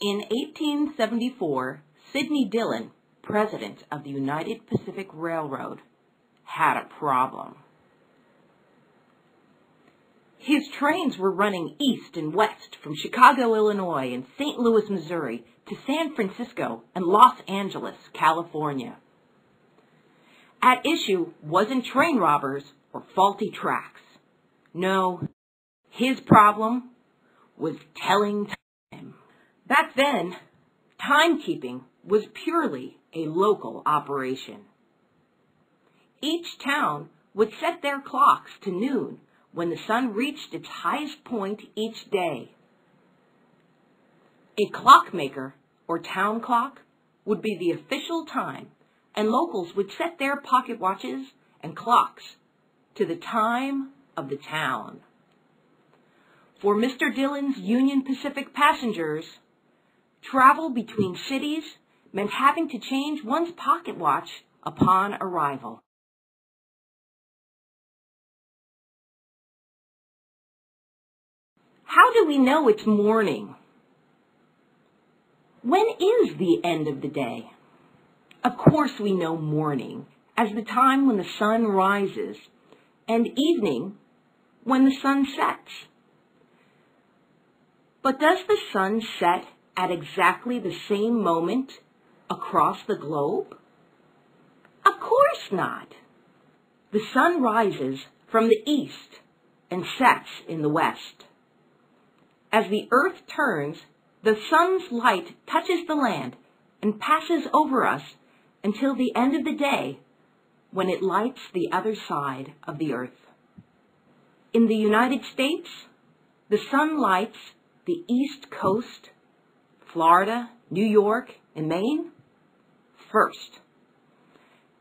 In 1874, Sidney Dillon, president of the United Pacific Railroad, had a problem. His trains were running east and west from Chicago, Illinois, and St. Louis, Missouri, to San Francisco and Los Angeles, California. At issue wasn't train robbers or faulty tracks. No, his problem was telling time. Back then, timekeeping was purely a local operation. Each town would set their clocks to noon when the sun reached its highest point each day. A clockmaker, or town clock, would be the official time, and locals would set their pocket watches and clocks to the time of the town. For Mr. Dillon's Union Pacific passengers, travel between cities meant having to change one's pocket watch upon arrival. How do we know it's morning? When is the end of the day? Of course we know morning as the time when the sun rises, and evening when the sun sets. But does the sun set at exactly the same moment across the globe? Of course not. The sun rises from the east and sets in the west. As the earth turns, the sun's light touches the land and passes over us until the end of the day, when it lights the other side of the earth. In the United States, the sun lights the East Coast, Florida, New York, and Maine first,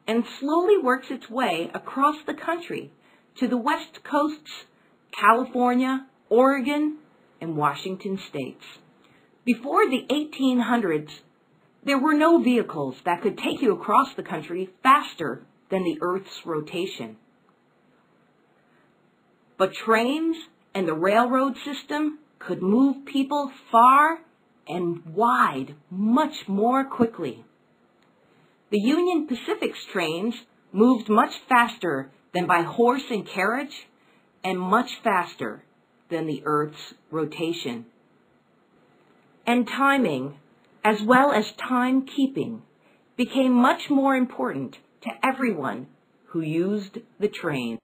and slowly works its way across the country to the West Coasts, California, Oregon, and Washington states. Before the 1800s, there were no vehicles that could take you across the country faster than the Earth's rotation. But trains and the railroad system could move people far and wide much more quickly. The Union Pacific's trains moved much faster than by horse and carriage, and much faster than the Earth's rotation. And timing, as well as timekeeping, became much more important to everyone who used the train.